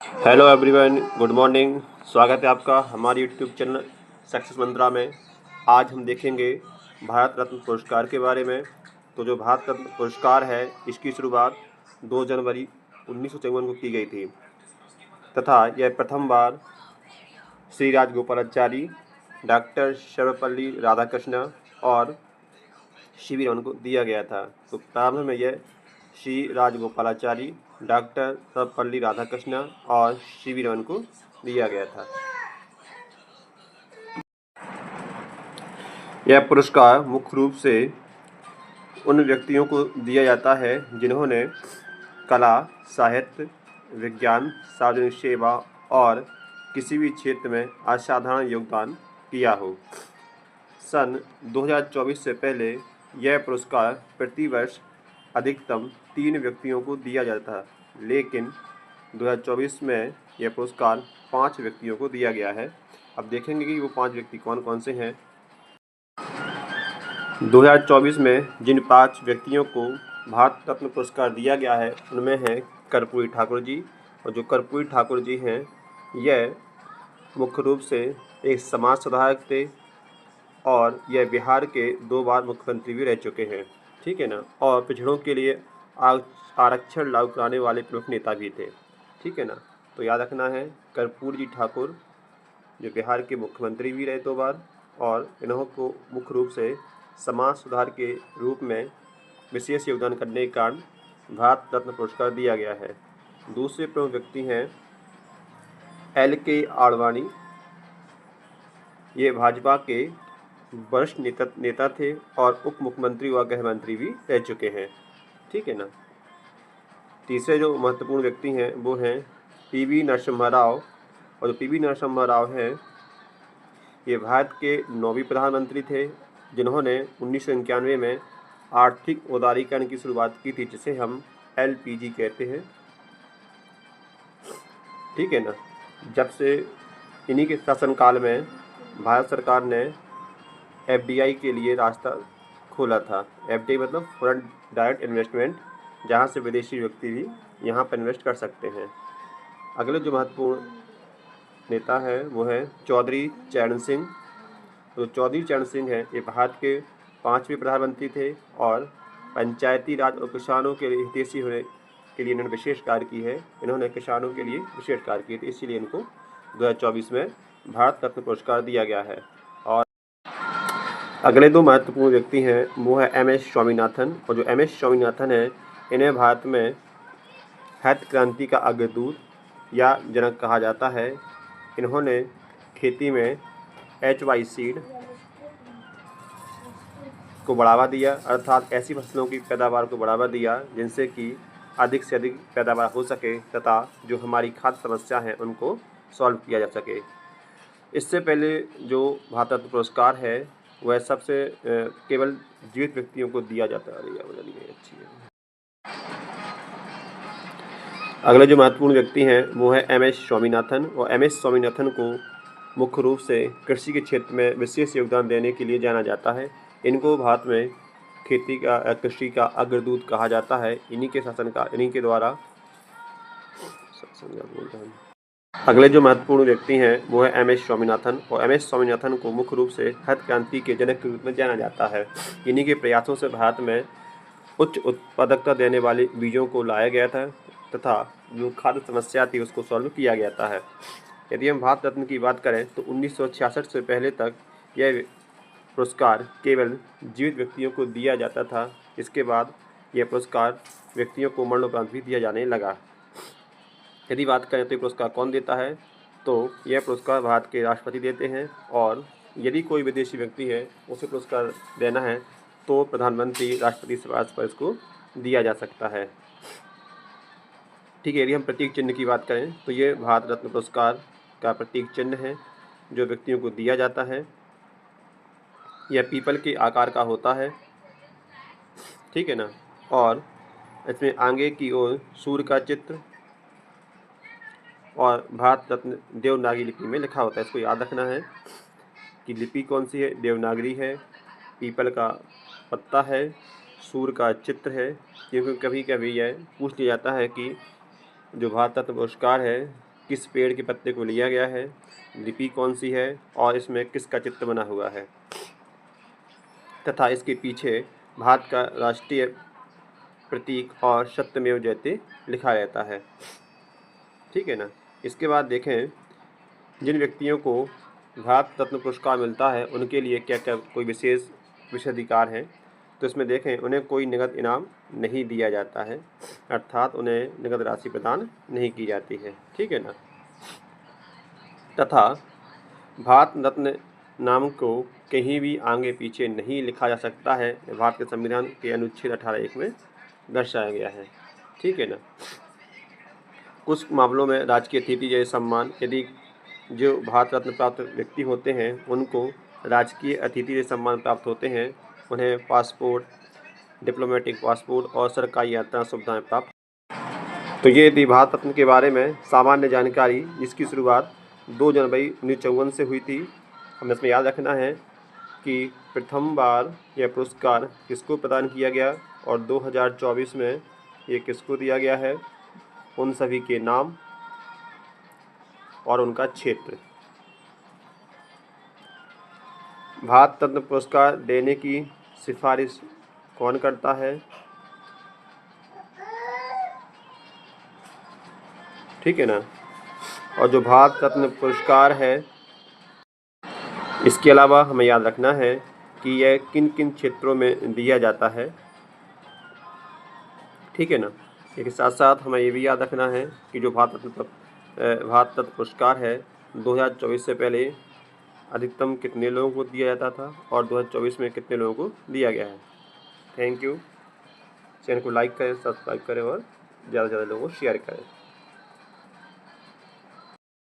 Hello everyone, good morning. स्वागत है आपका हमारे यूट्यूब चैनल सक्सेस मंत्रा में। आज हम देखेंगे भारत रत्न पुरस्कार के बारे में। तो जो भारत रत्न पुरस्कार है, इसकी शुरुआत 2 जनवरी 1954 को की गई थी तथा यह प्रथम बार श्री राजगोपालाचारी, डॉक्टर सर्वपल्ली राधाकृष्ण और सीवी रमन को दिया गया था। तो प्रारंभ में यह श्री राजगोपालाचारी, डॉक्टर सर्वपल्ली राधाकृष्ण और सीवी रमन को दिया गया था। यह पुरस्कार मुख्य रूप से उन व्यक्तियों को दिया जाता है जिन्होंने कला, साहित्य, विज्ञान, सार्वजनिक सेवा और किसी भी क्षेत्र में असाधारण योगदान किया हो। सन 2024 से पहले यह पुरस्कार प्रति वर्ष अधिकतम 3 व्यक्तियों को दिया जाता, लेकिन 2024 में यह पुरस्कार 5 व्यक्तियों को दिया गया है। अब देखेंगे कि वो 5 व्यक्ति कौन कौन से हैं। 2024 में जिन 5 व्यक्तियों को भारत रत्न पुरस्कार दिया गया है, उनमें हैं कर्पूरी ठाकुर जी। और जो कर्पूरी ठाकुर जी हैं, यह मुख्य रूप से एक समाज सुधारक थे और यह बिहार के 2 बार मुख्यमंत्री भी रह चुके हैं, ठीक है ना। और पिछड़ों के लिए आरक्षण लागू कराने वाले प्रमुख नेता भी थे, ठीक है ना। तो याद रखना है, कर्पूरी जी ठाकुर जो बिहार के मुख्यमंत्री भी रहे 2 बार, और इन्हों को मुख्य रूप से समाज सुधार के रूप में विशेष योगदान करने के कारण भारत रत्न पुरस्कार दिया गया है। दूसरे प्रमुख व्यक्ति हैं LK आडवाणी। ये भाजपा के वरिष्ठ नेता थे और उप मुख्यमंत्री व गृह मंत्री भी रह चुके हैं, ठीक है ना। तीसरे जो महत्वपूर्ण व्यक्ति हैं वो हैं PV नरसिम्हा राव। और जो PV नरसिम्हा राव हैं, ये भारत के 9वें प्रधानमंत्री थे जिन्होंने 1991 में आर्थिक उदारीकरण की शुरुआत की थी, जिसे हम LPG कहते हैं, ठीक है ना। जब से इन्हीं के शासनकाल में भारत सरकार ने FDI के लिए रास्ता खोला था। FDI मतलब फॉरेन डायरेक्ट इन्वेस्टमेंट, जहां से विदेशी व्यक्ति भी यहां पर इन्वेस्ट कर सकते हैं। अगले जो महत्वपूर्ण नेता है वो है चौधरी चरण सिंह। तो चौधरी चरण सिंह हैं, ये भारत के 5वें प्रधानमंत्री थे और पंचायती राज और किसानों के लिए हितैषी होने के लिए इन्होंने विशेष कार्य की है। इन्होंने किसानों के लिए विशेष कार्य किए थे, इसीलिए इनको 2024 में भारत रत्न पुरस्कार दिया गया है। और अगले 2 महत्वपूर्ण व्यक्ति हैं वो है MS स्वामीनाथन। और जो MS स्वामीनाथन है, इन्हें भारत में हरित क्रांति का अग्रदूत या जनक कहा जाता है। इन्होंने खेती में HY सीड को बढ़ावा दिया, अर्थात ऐसी फसलों की पैदावार को बढ़ावा दिया जिनसे कि अधिक से अधिक पैदावार हो सके तथा जो हमारी खाद्य समस्या है उनको सॉल्व किया जा सके। इससे पहले जो भारत रत्न पुरस्कार है वह सबसे केवल जीवित व्यक्तियों को दिया जाता है। अच्छी है। अगले जो महत्वपूर्ण व्यक्ति हैं वो है MS स्वामीनाथन। और MS स्वामीनाथन को मुख्य रूप से कृषि के क्षेत्र में विशेष योगदान देने के लिए जाना जाता है। इनको भारत में कृषि का अग्रदूत कहा जाता है। इन्हीं के द्वारा अगले जो महत्वपूर्ण व्यक्ति हैं वो है MS स्वामीनाथन। और MS स्वामीनाथन को मुख्य रूप से हरित क्रांति के जनक के रूप में जाना जाता है। इन्हीं के प्रयासों से भारत में उच्च उत्पादकता देने वाले बीजों को लाया गया था तथा जो खाद्य समस्या थी उसको सॉल्व किया गया है। यदि हम भारत रत्न की बात करें तो 1966 से पहले तक यह पुरस्कार केवल जीवित व्यक्तियों को दिया जाता था। इसके बाद यह पुरस्कार व्यक्तियों को मरणोपरांत भी दिया जाने लगा। यदि बात करें तो ये पुरस्कार कौन देता है, तो यह पुरस्कार भारत के राष्ट्रपति देते हैं। और यदि कोई विदेशी व्यक्ति है उसे पुरस्कार देना है तो प्रधानमंत्री राष्ट्रपति सिफारिश पर इसको दिया जा सकता है, ठीक है। यदि हम प्रतीक चिन्ह की बात करें तो ये भारत रत्न पुरस्कार का प्रतीक चिन्ह है जो व्यक्तियों को दिया जाता है। यह पीपल के आकार का होता है, ठीक है ना। और इसमें आगे की ओर सूर्य का चित्र और भारत रत्न देवनागरी लिपि में लिखा होता है। इसको याद रखना है कि लिपि कौन सी है, देवनागरी है, पीपल का पत्ता है, सूर्य का चित्र है। क्योंकि कभी कभी यह पूछ लिया जाता है कि जो भारत रत्न पुरस्कार है किस पेड़ के पत्ते को लिया गया है, लिपि कौन सी है और इसमें किसका चित्र बना हुआ है तथा इसके पीछे भारत का राष्ट्रीय प्रतीक और सत्यमेव जयते लिखा रहता है। ठीक है ना। इसके बाद देखें जिन व्यक्तियों को भारत रत्न पुरस्कार मिलता है उनके लिए क्या क्या कोई विशेष विशेषाधिकार हैं। तो इसमें देखें उन्हें कोई नगद इनाम नहीं दिया जाता है, अर्थात उन्हें नगद राशि प्रदान नहीं की जाती है। ठीक है ना। तथा भारत रत्न नाम को कहीं भी आगे पीछे नहीं लिखा जा सकता है, भारत के संविधान के अनुच्छेद 18(1) में दर्शाया गया है। ठीक है ना। कुछ मामलों में राजकीय अतिथि जैसे सम्मान, यदि जो भारत रत्न प्राप्त व्यक्ति होते हैं उनको राजकीय अतिथि जैसे सम्मान प्राप्त होते हैं, उन्हें पासपोर्ट, डिप्लोमेटिक पासपोर्ट और सरकारी यात्रा सुविधाएं प्राप्त। तो ये थी भारत रत्न के बारे में सामान्य जानकारी, जिसकी शुरुआत 2 जनवरी 1954 से हुई थी। हमें इसमें याद रखना है कि प्रथम बार यह पुरस्कार किसको प्रदान किया गया और 2024 में ये किसको दिया गया है, उन सभी के नाम और उनका क्षेत्र। भारत रत्न पुरस्कार देने की सिफारिश कौन करता है। ठीक है ना। और जो भारत रत्न पुरस्कार है, इसके अलावा हमें याद रखना है कि यह किन किन क्षेत्रों में दिया जाता है। ठीक है ना। इसके साथ साथ हमें ये भी याद रखना है कि जो भारत रत्न पुरस्कार है 2024 से पहले अधिकतम कितने लोगों को दिया जाता था और 2024 में कितने लोगों को दिया गया है। Thank you. चैनल को लाइक करें, सब्सक्राइब करें और ज़्यादा से ज़्यादा लोगों को शेयर करें।